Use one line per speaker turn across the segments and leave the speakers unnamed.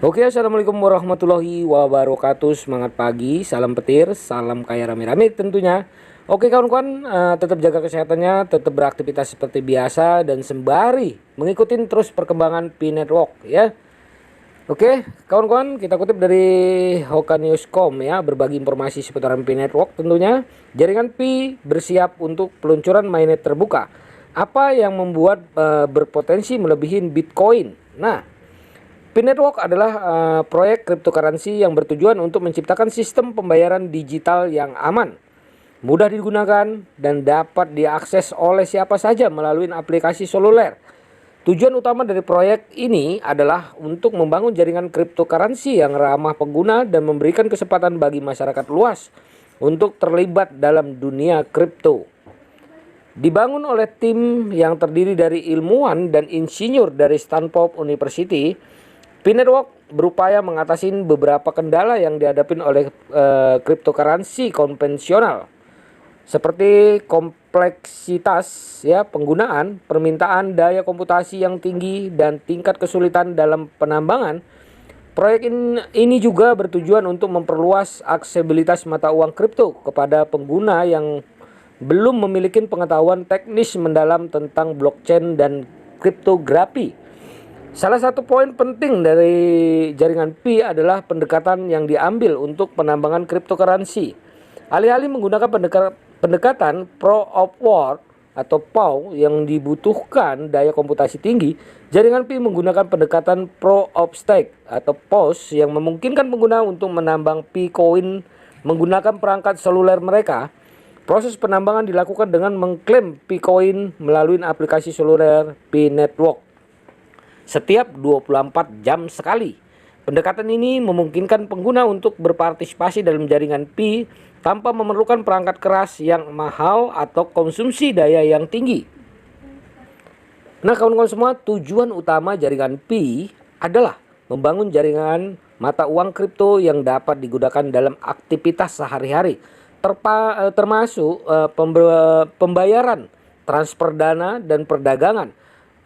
Oke, assalamualaikum warahmatullahi wabarakatuh. Semangat pagi, salam petir, salam kaya rame-rame tentunya. Oke kawan-kawan, tetap jaga kesehatannya, tetap beraktivitas seperti biasa dan sembari mengikuti terus perkembangan Pi Network ya. Oke, kawan-kawan, kita kutip dari Hoka.News.com ya, berbagi informasi seputar Pi Network tentunya. Jaringan Pi bersiap untuk peluncuran mainnet terbuka. Apa yang membuat berpotensi melebihi Bitcoin? Nah, Pi Network adalah proyek cryptocurrency yang bertujuan untuk menciptakan sistem pembayaran digital yang aman, mudah digunakan, dan dapat diakses oleh siapa saja melalui aplikasi seluler. Tujuan utama dari proyek ini adalah untuk membangun jaringan cryptocurrency yang ramah pengguna dan memberikan kesempatan bagi masyarakat luas untuk terlibat dalam dunia kripto. Dibangun oleh tim yang terdiri dari ilmuwan dan insinyur dari Stanford University, Pi Network berupaya mengatasi beberapa kendala yang dihadapi oleh cryptocurrency konvensional, seperti kompleksitas ya penggunaan, permintaan daya komputasi yang tinggi, dan tingkat kesulitan dalam penambangan. Proyek ini juga bertujuan untuk memperluas aksesibilitas mata uang kripto kepada pengguna yang belum memiliki pengetahuan teknis mendalam tentang blockchain dan kriptografi. Salah satu poin penting dari jaringan Pi adalah pendekatan yang diambil untuk penambangan cryptocurrency. Alih-alih menggunakan pendekatan Proof of Work atau POW yang dibutuhkan daya komputasi tinggi, jaringan Pi menggunakan pendekatan Proof of Stake atau POS yang memungkinkan pengguna untuk menambang Pi Coin menggunakan perangkat seluler mereka. Proses penambangan dilakukan dengan mengklaim Pi Coin melalui aplikasi seluler Pi Network setiap 24 jam sekali. Pendekatan ini memungkinkan pengguna untuk berpartisipasi dalam jaringan Pi tanpa memerlukan perangkat keras yang mahal atau konsumsi daya yang tinggi. Nah kawan-kawan semua, tujuan utama jaringan Pi adalah membangun jaringan mata uang kripto yang dapat digunakan dalam aktivitas sehari-hari, termasuk pembayaran, transfer dana, dan perdagangan.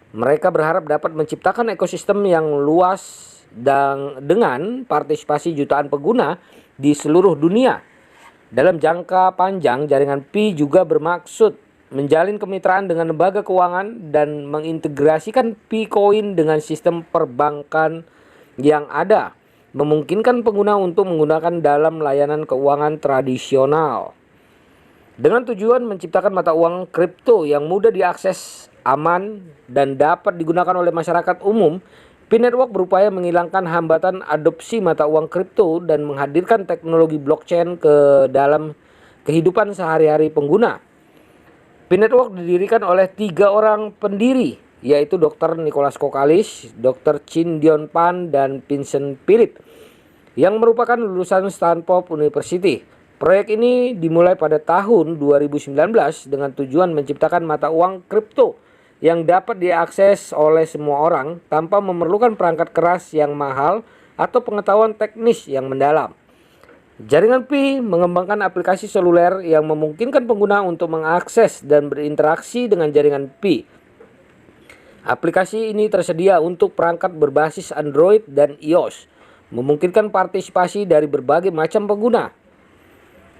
Mereka berharap dapat menciptakan ekosistem yang luas dan dengan partisipasi jutaan pengguna di seluruh dunia. Dalam jangka panjang, jaringan Pi juga bermaksud menjalin kemitraan dengan lembaga keuangan dan mengintegrasikan Pi Coin dengan sistem perbankan yang ada, memungkinkan pengguna untuk menggunakan dalam layanan keuangan tradisional. Dengan tujuan menciptakan mata uang kripto yang mudah diakses, aman, dan dapat digunakan oleh masyarakat umum, Pi Network berupaya menghilangkan hambatan adopsi mata uang kripto dan menghadirkan teknologi blockchain ke dalam kehidupan sehari-hari pengguna. Pi Network didirikan oleh 3 orang pendiri, yaitu Dr. Nicholas Kokalis, Dr. Chin Dion Pan, dan Vincent Philip, yang merupakan lulusan Stanford University. Proyek ini dimulai pada tahun 2019 dengan tujuan menciptakan mata uang kripto yang dapat diakses oleh semua orang tanpa memerlukan perangkat keras yang mahal atau pengetahuan teknis yang mendalam. Jaringan Pi mengembangkan aplikasi seluler yang memungkinkan pengguna untuk mengakses dan berinteraksi dengan jaringan Pi. Aplikasi ini tersedia untuk perangkat berbasis Android dan iOS, memungkinkan partisipasi dari berbagai macam pengguna.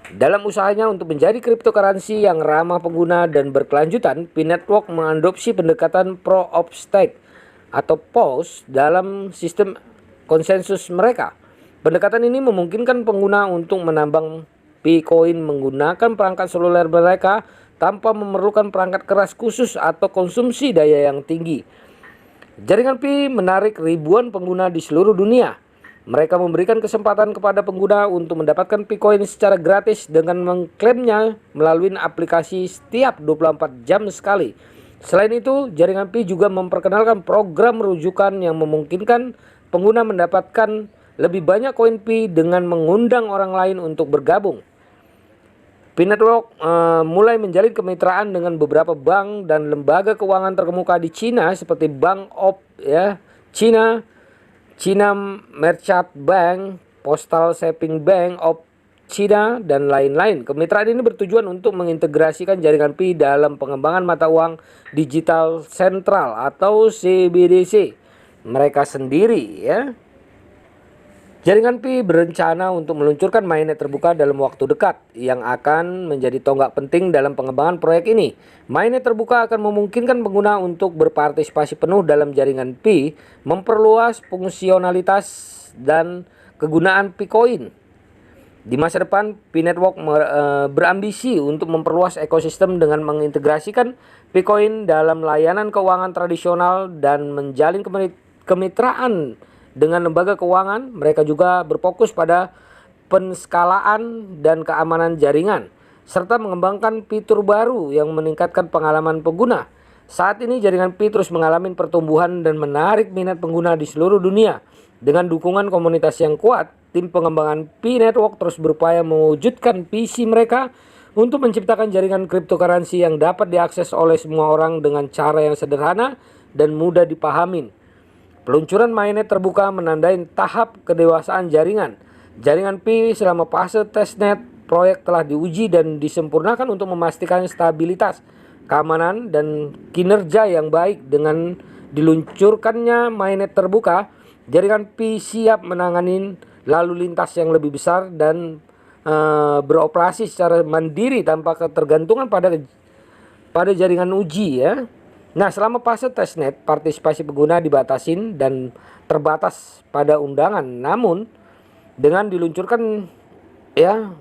Dalam usahanya untuk menjadi cryptocurrency yang ramah pengguna dan berkelanjutan, Pi Network mengadopsi pendekatan Proof of Stake atau POS dalam sistem konsensus mereka. Pendekatan ini memungkinkan pengguna untuk menambang Pi Coin menggunakan perangkat seluler mereka tanpa memerlukan perangkat keras khusus atau konsumsi daya yang tinggi. Jaringan Pi menarik ribuan pengguna di seluruh dunia. Mereka memberikan kesempatan kepada pengguna untuk mendapatkan Pi Coin secara gratis dengan mengklaimnya melalui aplikasi setiap 24 jam sekali. Selain itu, jaringan Pi juga memperkenalkan program rujukan yang memungkinkan pengguna mendapatkan lebih banyak koin Pi dengan mengundang orang lain untuk bergabung. Pi Network mulai menjalin kemitraan dengan beberapa bank dan lembaga keuangan terkemuka di Cina seperti Bank of China, China Merchant Bank, Postal Saving Bank of China, dan lain-lain. Kemitraan ini bertujuan untuk mengintegrasikan jaringan Pi dalam pengembangan mata uang digital sentral atau CBDC mereka sendiri ya. Jaringan Pi berencana untuk meluncurkan mainnet terbuka dalam waktu dekat yang akan menjadi tonggak penting dalam pengembangan proyek ini. Mainnet terbuka akan memungkinkan pengguna untuk berpartisipasi penuh dalam jaringan Pi, memperluas fungsionalitas dan kegunaan Picoin. Di masa depan, Pi Network berambisi untuk memperluas ekosistem dengan mengintegrasikan Picoin dalam layanan keuangan tradisional dan menjalin kemitraan dengan lembaga keuangan. Mereka juga berfokus pada penskalaan dan keamanan jaringan, serta mengembangkan fitur baru yang meningkatkan pengalaman pengguna. Saat ini jaringan Pi terus mengalami pertumbuhan dan menarik minat pengguna di seluruh dunia. Dengan dukungan komunitas yang kuat, tim pengembangan Pi Network terus berupaya mewujudkan visi mereka untuk menciptakan jaringan cryptocurrency yang dapat diakses oleh semua orang dengan cara yang sederhana dan mudah dipahami. Peluncuran mainnet terbuka menandai tahap kedewasaan jaringan. Jaringan Pi selama fase testnet proyek telah diuji dan disempurnakan untuk memastikan stabilitas, keamanan, dan kinerja yang baik. Dengan diluncurkannya mainnet terbuka, jaringan Pi siap menangani lalu lintas yang lebih besar dan beroperasi secara mandiri tanpa ketergantungan pada jaringan uji ya. Nah, selama fase testnet, partisipasi pengguna dibatasin dan terbatas pada undangan. Namun, dengan diluncurkan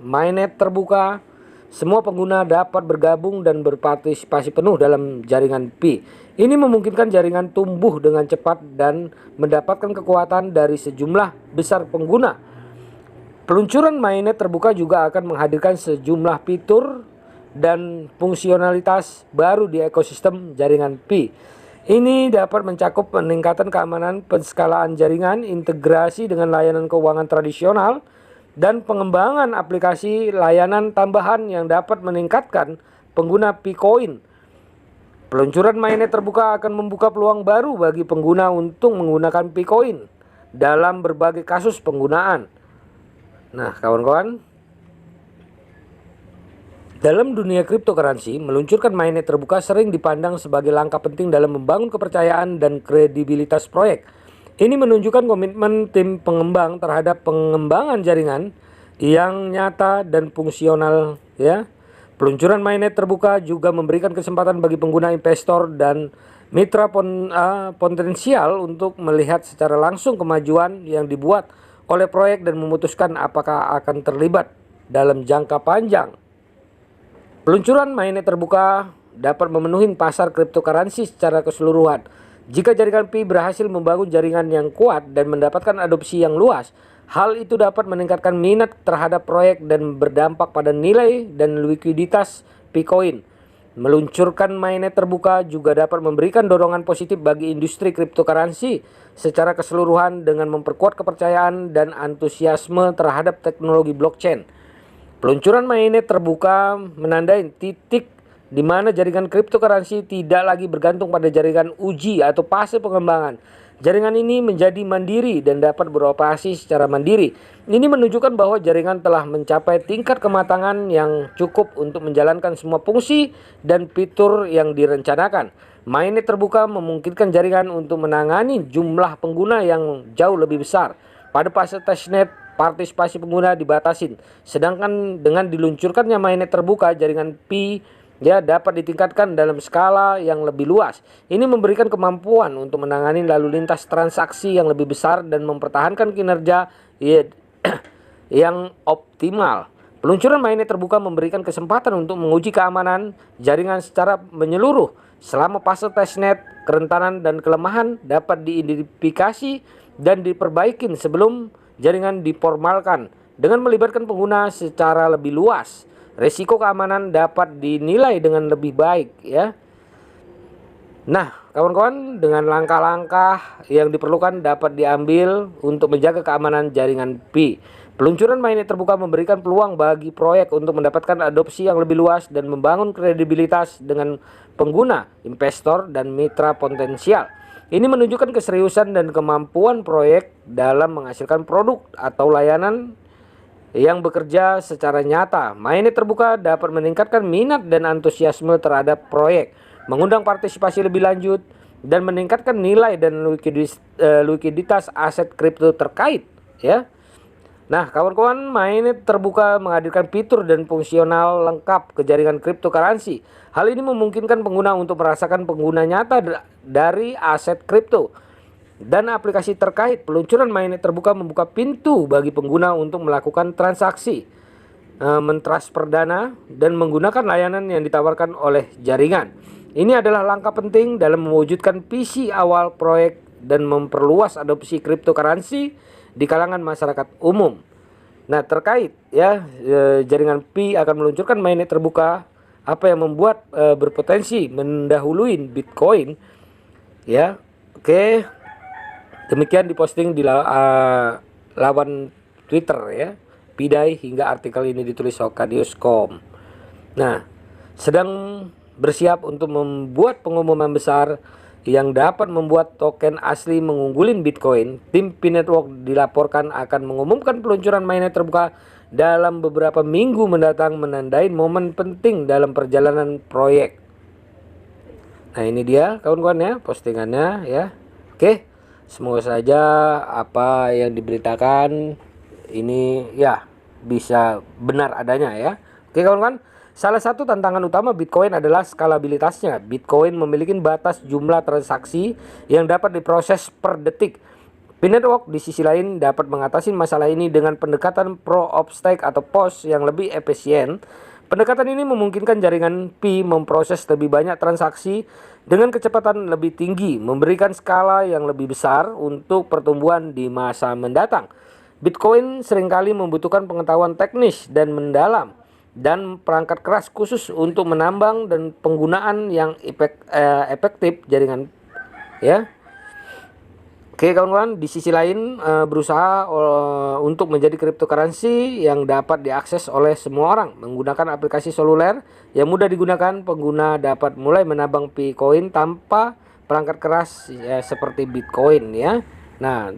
mainnet terbuka, semua pengguna dapat bergabung dan berpartisipasi penuh dalam jaringan Pi. Ini memungkinkan jaringan tumbuh dengan cepat dan mendapatkan kekuatan dari sejumlah besar pengguna. Peluncuran mainnet terbuka juga akan menghadirkan sejumlah fitur dan fungsionalitas baru di ekosistem jaringan Pi. Ini dapat mencakup peningkatan keamanan, penskalaan jaringan, integrasi dengan layanan keuangan tradisional, dan pengembangan aplikasi layanan tambahan yang dapat meningkatkan pengguna Picoin. Peluncuran mainnet terbuka akan membuka peluang baru bagi pengguna untuk menggunakan Picoin dalam berbagai kasus penggunaan. Nah, kawan-kawan, dalam dunia cryptocurrency, meluncurkan mainnet terbuka sering dipandang sebagai langkah penting dalam membangun kepercayaan dan kredibilitas proyek. Ini menunjukkan komitmen tim pengembang terhadap pengembangan jaringan yang nyata dan fungsional ya. Peluncuran mainnet terbuka juga memberikan kesempatan bagi pengguna, investor, dan mitra potensial untuk melihat secara langsung kemajuan yang dibuat oleh proyek dan memutuskan apakah akan terlibat dalam jangka panjang. Peluncuran mainnet terbuka dapat memenuhi pasar cryptocurrency secara keseluruhan. Jika jaringan Pi berhasil membangun jaringan yang kuat dan mendapatkan adopsi yang luas, hal itu dapat meningkatkan minat terhadap proyek dan berdampak pada nilai dan likuiditas Picoin. Meluncurkan mainnet terbuka juga dapat memberikan dorongan positif bagi industri cryptocurrency secara keseluruhan dengan memperkuat kepercayaan dan antusiasme terhadap teknologi blockchain. Peluncuran mainnet terbuka menandai titik di mana jaringan cryptocurrency tidak lagi bergantung pada jaringan uji atau fase pengembangan. Jaringan ini menjadi mandiri dan dapat beroperasi secara mandiri. Ini menunjukkan bahwa jaringan telah mencapai tingkat kematangan yang cukup untuk menjalankan semua fungsi dan fitur yang direncanakan. Mainnet terbuka memungkinkan jaringan untuk menangani jumlah pengguna yang jauh lebih besar. Pada fase testnet, partisipasi pengguna dibatasin. Sedangkan dengan diluncurkannya mainnet terbuka, jaringan Pi dapat ditingkatkan dalam skala yang lebih luas. Ini memberikan kemampuan untuk menangani lalu lintas transaksi yang lebih besar dan mempertahankan kinerja yang optimal. Peluncuran mainnet terbuka memberikan kesempatan untuk menguji keamanan jaringan secara menyeluruh. Selama fase testnet, kerentanan dan kelemahan dapat diidentifikasi dan diperbaiki sebelum jaringan diformalkan. Dengan melibatkan pengguna secara lebih luas, risiko keamanan dapat dinilai dengan lebih baik ya. Nah, kawan-kawan, dengan langkah-langkah yang diperlukan dapat diambil untuk menjaga keamanan jaringan Pi. Peluncuran mainnet terbuka memberikan peluang bagi proyek untuk mendapatkan adopsi yang lebih luas dan membangun kredibilitas dengan pengguna, investor, dan mitra potensial. Ini menunjukkan keseriusan dan kemampuan proyek dalam menghasilkan produk atau layanan yang bekerja secara nyata. Mainnet terbuka dapat meningkatkan minat dan antusiasme terhadap proyek, mengundang partisipasi lebih lanjut, dan meningkatkan nilai dan likuiditas aset kripto terkait ya. Nah, kawan-kawan, mainnet terbuka menghadirkan fitur dan fungsional lengkap ke jaringan cryptocurrency. Hal ini memungkinkan pengguna untuk merasakan pengguna nyata dari aset kripto dan aplikasi terkait. Peluncuran mainnet terbuka membuka pintu bagi pengguna untuk melakukan transaksi, mentransfer dana, dan menggunakan layanan yang ditawarkan oleh jaringan. Ini adalah langkah penting dalam mewujudkan visi awal proyek dan memperluas adopsi cryptocurrency di kalangan masyarakat umum. Nah, terkait ya, jaringan Pi akan meluncurkan mainnet terbuka, apa yang membuat berpotensi mendahului Bitcoin ya. Oke, demikian diposting di laman Twitter ya, Pidai, hingga artikel ini ditulis Hokadius.com. Nah, sedang bersiap untuk membuat pengumuman besar yang dapat membuat token asli mengunggulin Bitcoin. Tim Pi Network dilaporkan akan mengumumkan peluncuran mainnet terbuka dalam beberapa minggu mendatang, menandai momen penting dalam perjalanan proyek. Nah, ini dia kawan-kawan ya postingannya ya. Oke, semoga saja apa yang diberitakan ini ya bisa benar adanya ya. Oke kawan-kawan, salah satu tantangan utama Bitcoin adalah skalabilitasnya. Bitcoin memiliki batas jumlah transaksi yang dapat diproses per detik. Pi Network di sisi lain dapat mengatasi masalah ini dengan pendekatan Proof of Stake atau POS yang lebih efisien. Pendekatan ini memungkinkan jaringan Pi memproses lebih banyak transaksi dengan kecepatan lebih tinggi, memberikan skala yang lebih besar untuk pertumbuhan di masa mendatang. Bitcoin seringkali membutuhkan pengetahuan teknis dan mendalam dan perangkat keras khusus untuk menambang dan penggunaan yang efektif jaringan ya. Oke kawan-kawan, di sisi lain berusaha untuk menjadi cryptocurrency yang dapat diakses oleh semua orang menggunakan aplikasi seluler yang mudah digunakan. Pengguna dapat mulai menambang Bitcoin tanpa perangkat keras ya, seperti Bitcoin ya. Nah,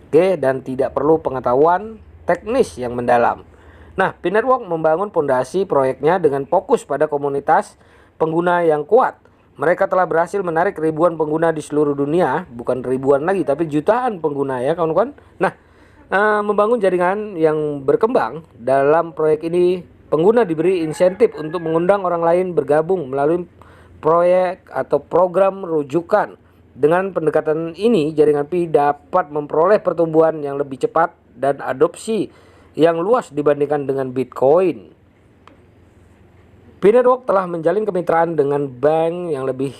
oke, dan tidak perlu pengetahuan teknis yang mendalam. Nah, Pi Network membangun fondasi proyeknya dengan fokus pada komunitas pengguna yang kuat. Mereka telah berhasil menarik ribuan pengguna di seluruh dunia, bukan ribuan lagi, tapi jutaan pengguna ya kawan-kawan. Nah, membangun jaringan yang berkembang dalam proyek ini, pengguna diberi insentif untuk mengundang orang lain bergabung melalui proyek atau program rujukan. Dengan pendekatan ini, jaringan Pi dapat memperoleh pertumbuhan yang lebih cepat dan adopsi yang luas dibandingkan dengan Bitcoin. Pi Network telah menjalin kemitraan dengan bank yang lebih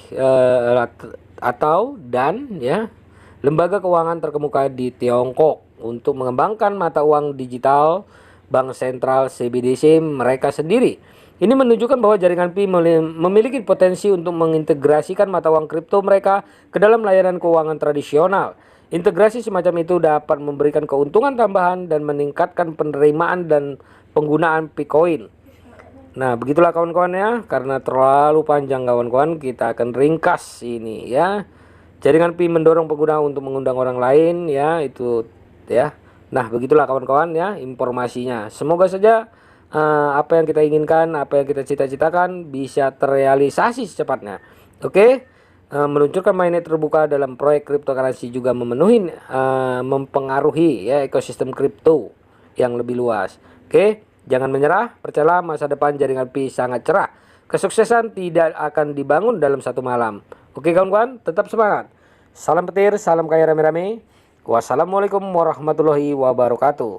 lembaga keuangan terkemuka di Tiongkok untuk mengembangkan mata uang digital bank sentral CBDC mereka sendiri. Ini menunjukkan bahwa jaringan Pi memiliki potensi untuk mengintegrasikan mata uang kripto mereka ke dalam layanan keuangan tradisional. Integrasi semacam itu dapat memberikan keuntungan tambahan dan meningkatkan penerimaan dan penggunaan Bitcoin. Nah, begitulah kawan-kawan ya, karena terlalu panjang kawan-kawan, kita akan ringkas ini ya. Jaringan Pi mendorong pengguna untuk mengundang orang lain ya, itu ya. Nah, begitulah kawan-kawan ya informasinya. Semoga saja apa yang kita inginkan, apa yang kita cita-citakan bisa terrealisasi secepatnya. Oke. Meluncurkan mainnet terbuka dalam proyek cryptocurrency juga mempengaruhi ya ekosistem kripto yang lebih luas. Oke. Jangan menyerah, percayalah masa depan jaringan Pi sangat cerah. Kesuksesan tidak akan dibangun dalam satu malam. Oke kawan-kawan, tetap semangat. Salam petir, salam kaya rame-rame. Wassalamualaikum warahmatullahi wabarakatuh.